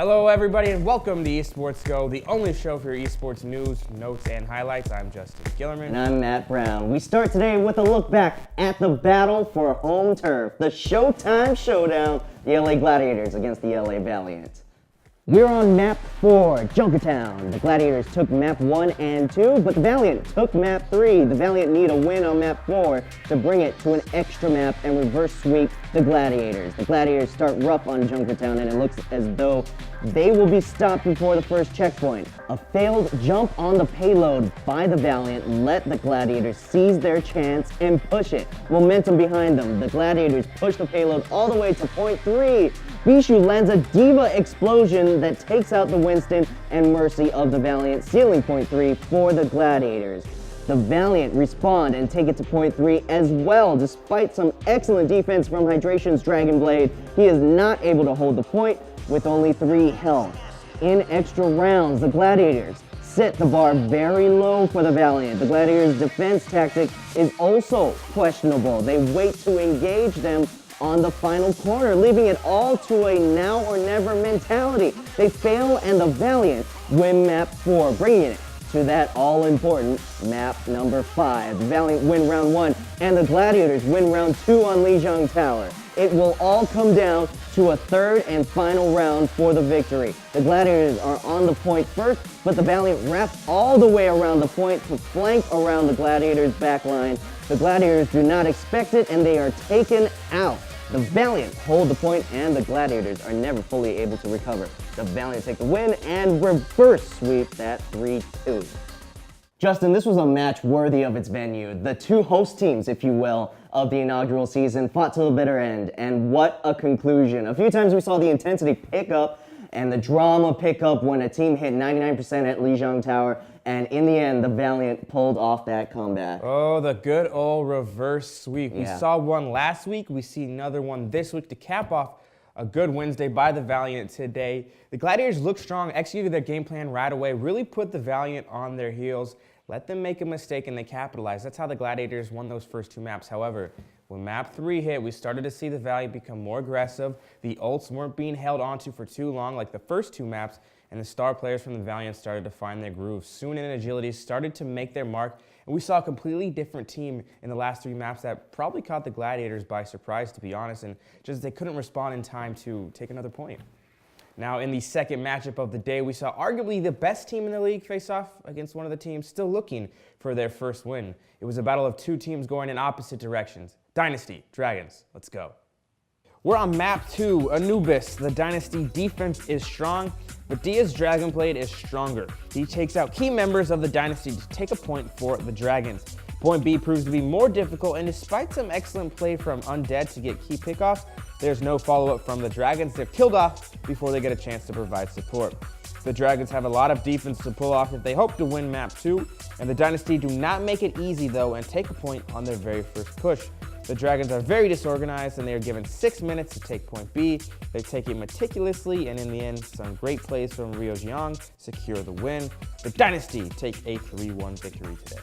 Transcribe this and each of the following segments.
Hello everybody and welcome to Esports Go, the only show for your esports news, notes, and highlights. I'm Justin Gillerman. And I'm Matt Brown. We start today with a look back at the battle for home turf, the Showtime Showdown, the LA Gladiators against the LA Valiant. We're on map 4, Junkertown. The Gladiators took map 1 and 2, but the Valiant took map 3. The Valiant need a win on map 4 to bring it to an extra map and reverse sweep the Gladiators. The Gladiators start rough on Junkertown, and it looks as though they will be stopped before the first checkpoint. A failed jump on the payload by the Valiant let the Gladiators seize their chance and push it. Momentum behind them. The Gladiators push the payload all the way to point 3. Bishu lands a Diva explosion that takes out the Winston and Mercy of the Valiant, sealing point 3 for the Gladiators. The Valiant respond and take it to point 3 as well. Despite some excellent defense from Hydration's Dragon Blade, he is not able to hold the point with only 3 health. In extra rounds, the Gladiators set the bar very low for the Valiant. The Gladiators' defense tactic is also questionable. They wait to engage them on the final corner, leaving it all to a now or never mentality. They fail and the Valiant win map 4, bringing it to that all-important map number 5. The Valiant win round 1 and the Gladiators win round 2 on Lijiang Tower. It will all come down to a third and final round for the victory. The Gladiators are on the point first, but the Valiant wrap all the way around the point to flank around the Gladiators' backline. The Gladiators do not expect it and they are taken out. The Valiant hold the point and the Gladiators are never fully able to recover. The Valiant take the win and reverse sweep that 3-2. Justin, this was a match worthy of its venue. The two host teams, if you will, of the inaugural season fought to the bitter end, and what a conclusion. A few times we saw the intensity pick up and the drama pick up when a team hit 99% at Lijiang Tower, and in the end, the Valiant pulled off that comeback. Oh, the good old reverse sweep. Yeah. We saw one last week. We see another one this week to cap off a good Wednesday by the Valiant today. The Gladiators looked strong, executed their game plan right away, really put the Valiant on their heels, let them make a mistake, and they capitalized. That's how the Gladiators won those first 2 maps. However, when map 3 hit, we started to see the Valiant become more aggressive. The ults weren't being held onto for too long like the first 2 maps, and the star players from the Valiant started to find their groove. Soon in agility started to make their mark, and we saw a completely different team in the last 3 maps that probably caught the Gladiators by surprise, to be honest, and just they couldn't respond in time to take another point. Now, in the second matchup of the day, we saw arguably the best team in the league face off against one of the teams still looking for their first win. It was a battle of 2 teams going in opposite directions. Dynasty, Dragons, let's go. We're on map 2, Anubis. The Dynasty defense is strong, but Dia's Dragon Blade is stronger. He takes out key members of the Dynasty to take a point for the Dragons. Point B proves to be more difficult, and despite some excellent play from Undead to get key pickoffs, there's no follow-up from the Dragons. They're killed off before they get a chance to provide support. The Dragons have a lot of defense to pull off if they hope to win map 2, and the Dynasty do not make it easy though and take a point on their very first push. The Dragons are very disorganized and they are given 6 minutes to take point B. They take it meticulously, and in the end, some great plays from Rio Jiang secure the win. The Dynasty take a 3-1 victory today.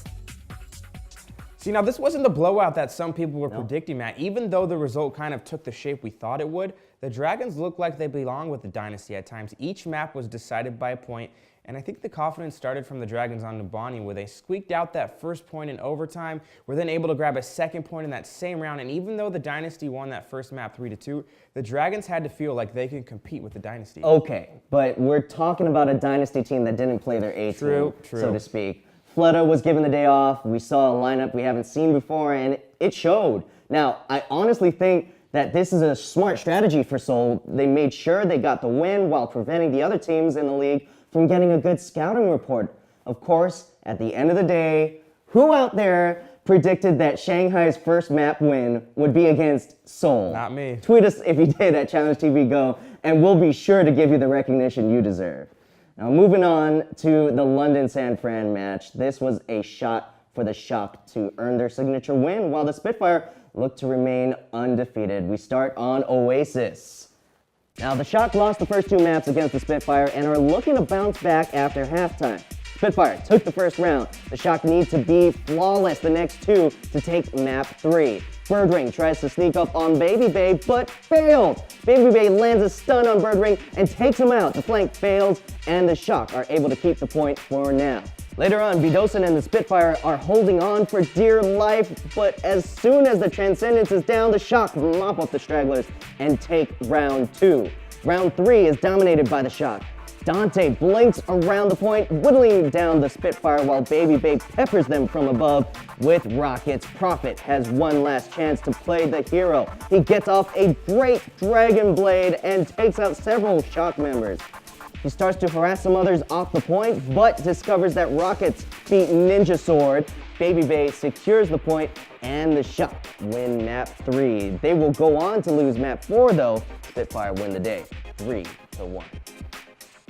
See, now this wasn't the blowout that some people were predicting, Matt. Even though the result kind of took the shape we thought it would, the Dragons looked like they belong with the Dynasty at times. Each map was decided by a point, and I think the confidence started from the Dragons on Nubani, where they squeaked out that first point in overtime, were then able to grab a second point in that same round, and even though the Dynasty won that first map 3-2, the Dragons had to feel like they could compete with the Dynasty. Okay, but we're talking about a Dynasty team that didn't play their A team, so to speak. Fleta was given the day off. We saw a lineup we haven't seen before, and it showed. Now, I honestly think that this is a smart strategy for Seoul. They made sure they got the win while preventing the other teams in the league from getting a good scouting report. Of course, at the end of the day, who out there predicted that Shanghai's first map win would be against Seoul? Not me. Tweet us if you did at Challenge TV Go, and we'll be sure to give you the recognition you deserve. Now, moving on to the London-San Fran match. This was a shot for the Shock to earn their signature win, while the Spitfire looked to remain undefeated. We start on Oasis. Now, the Shock lost the first 2 maps against the Spitfire and are looking to bounce back after halftime. Spitfire took the first round. The Shock need to be flawless the next two to take map 3. Birdring tries to sneak up on Baby Bay, but failed. Baby Bay lands a stun on Birdring and takes him out. The flank fails, and the Shock are able to keep the point for now. Later on, Vidosin and the Spitfire are holding on for dear life, but as soon as the Transcendence is down, the Shock mop up the stragglers and take round 2. Round 3 is dominated by the Shock. Dante blinks around the point, whittling down the Spitfire while Baby Bay peppers them from above with rockets. Prophet has one last chance to play the hero. He gets off a great Dragon Blade and takes out several Shock members. He starts to harass some others off the point, but discovers that Rockets beat Ninja Sword. Baby Bay secures the point, and the Shock win map 3. They will go on to lose map 4 though. Spitfire win the day, 3-1.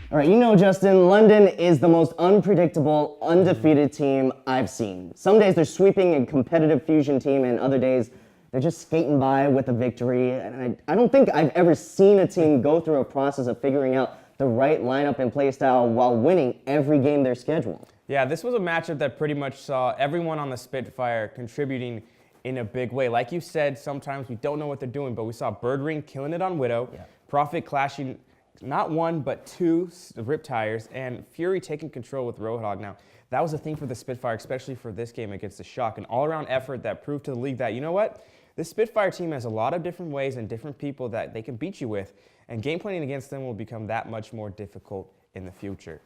All right, you know, Justin, London is the most unpredictable, undefeated team I've seen. Some days they're sweeping a competitive fusion team, and other days they're just skating by with a victory. And I don't think I've ever seen a team go through a process of figuring out the right lineup and play style while winning every game they're scheduled. Yeah, this was a matchup that pretty much saw everyone on the Spitfire contributing in a big way. Like you said, sometimes we don't know what they're doing, but we saw Birdring killing it on Widow, Prophet clashing not one, but two Riptires, and Fury taking control with Roadhog. Now, that was a thing for the Spitfire, especially for this game against the Shock. An all-around effort that proved to the league that, you know what? This Spitfire team has a lot of different ways and different people that they can beat you with, and game planning against them will become that much more difficult in the future.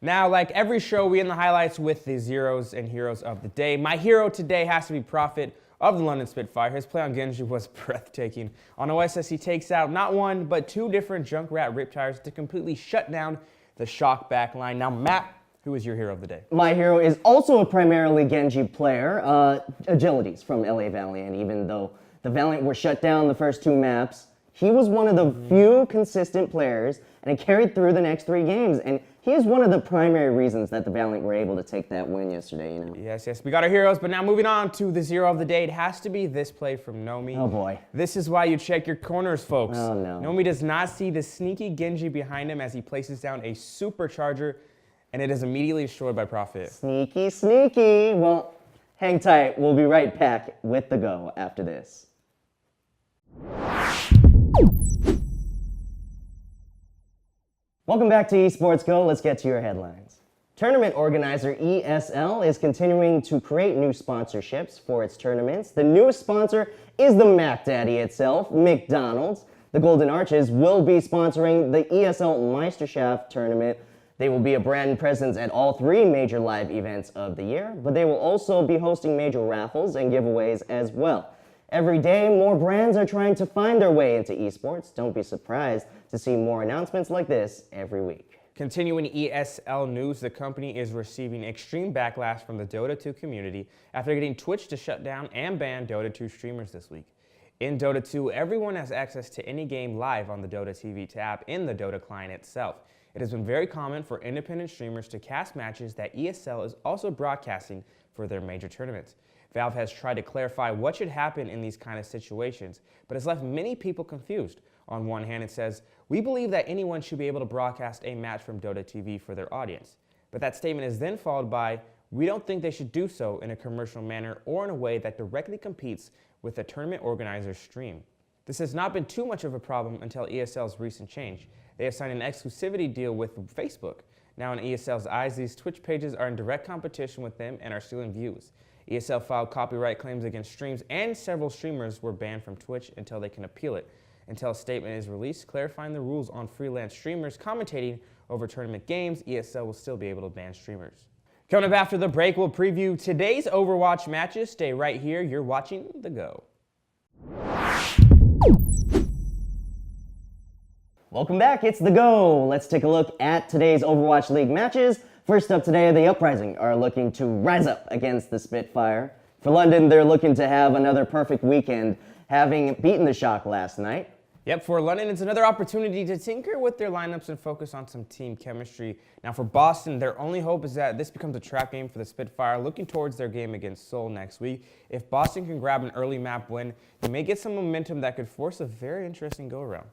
Now, like every show, we end the highlights with the zeros and heroes of the day. My hero today has to be Prophet of the London Spitfire. His play on Genji was breathtaking. On OSS, he takes out not one, but two different Junkrat Riptires to completely shut down the Shock backline. Now, Matt, who is your hero of the day? My hero is also a primarily Genji player, Agilities from LA Valiant. Even though the Valiant were shut down the first 2 maps, he was one of the few consistent players, and it carried through the next 3 games. And he is one of the primary reasons that the Valiant were able to take that win yesterday, you know. Yes, we got our heroes, but now moving on to the zero of the day. It has to be this play from Nomi. Oh boy. This is why you check your corners, folks. Oh no. Nomi does not see the sneaky Genji behind him as he places down a supercharger, and it is immediately destroyed by Prophet. Sneaky, sneaky. Well, hang tight. We'll be right back with the go after this. Welcome back to Esports Go. Let's get to your headlines. Tournament organizer ESL is continuing to create new sponsorships for its tournaments. The newest sponsor is the Mac Daddy itself, McDonald's. The Golden Arches will be sponsoring the ESL Meisterschaft tournament. They will be a brand presence at all 3 major live events of the year, but they will also be hosting major raffles and giveaways as well. Every day, more brands are trying to find their way into esports. Don't be surprised to see more announcements like this every week. Continuing ESL news, the company is receiving extreme backlash from the Dota 2 community after getting Twitch to shut down and ban Dota 2 streamers this week. In Dota 2, everyone has access to any game live on the Dota TV tab in the Dota client itself. It has been very common for independent streamers to cast matches that ESL is also broadcasting for their major tournaments. Valve has tried to clarify what should happen in these kind of situations, but has left many people confused. On one hand, it says, "We believe that anyone should be able to broadcast a match from Dota TV for their audience." But that statement is then followed by, "We don't think they should do so in a commercial manner or in a way that directly competes with the tournament organizer's stream." This has not been too much of a problem until ESL's recent change. They have signed an exclusivity deal with Facebook. Now in ESL's eyes, these Twitch pages are in direct competition with them and are stealing views. ESL filed copyright claims against streams, and several streamers were banned from Twitch until they can appeal it. Until a statement is released clarifying the rules on freelance streamers commentating over tournament games, ESL will still be able to ban streamers. Coming up after the break, we'll preview today's Overwatch matches. Stay right here. You're watching The Go. Welcome back, it's The Go. Let's take a look at today's Overwatch League matches. First up today, the Uprising are looking to rise up against the Spitfire. For London, they're looking to have another perfect weekend, having beaten the Shock last night. Yep, for London, it's another opportunity to tinker with their lineups and focus on some team chemistry. Now for Boston, their only hope is that this becomes a trap game for the Spitfire, looking towards their game against Seoul next week. If Boston can grab an early map win, they may get some momentum that could force a very interesting go-around.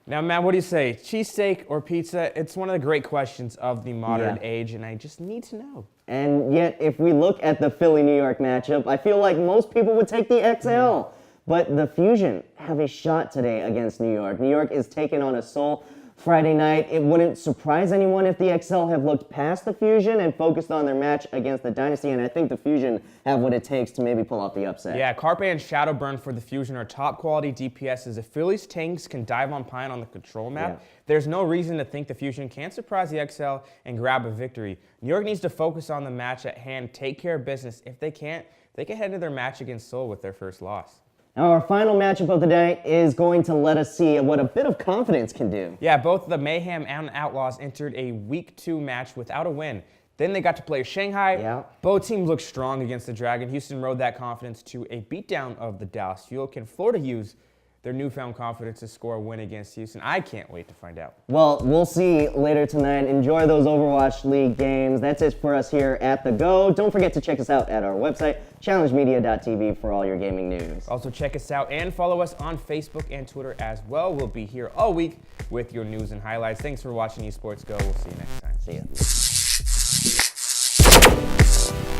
Now, Matt, what do you say? Cheesesteak or pizza? It's one of the great questions of the modern age, and I just need to know. And yet, if we look at the Philly-New York matchup, I feel like most people would take the XL. But the Fusion have a shot today against New York. New York is taking on a Seoul Friday night. It wouldn't surprise anyone if the XL have looked past the Fusion and focused on their match against the Dynasty, and I think the Fusion have what it takes to maybe pull off the upset. Yeah, Carpe and Shadowburn for the Fusion are top quality DPSs. If Philly's tanks can dive on Pine on the control map, there's no reason to think the Fusion can't surprise the XL and grab a victory. New York needs to focus on the match at hand, take care of business. If they can't, they can head to their match against Seoul with their first loss. Now, our final matchup of the day is going to let us see what a bit of confidence can do. Yeah, both the Mayhem and Outlaws entered a Week 2 match without a win. Then they got to play Shanghai. Yeah. Both teams looked strong against the Dragon. Houston rode that confidence to a beatdown of the Dallas Fuel. Can Florida use their newfound confidence to score a win against Houston? I can't wait to find out. Well, we'll see later tonight. Enjoy those Overwatch League games. That's it for us here at The Go. Don't forget to check us out at our website, challengemedia.tv, for all your gaming news. Also, check us out and follow us on Facebook and Twitter as well. We'll be here all week with your news and highlights. Thanks for watching Esports Go. We'll see you next time. See ya.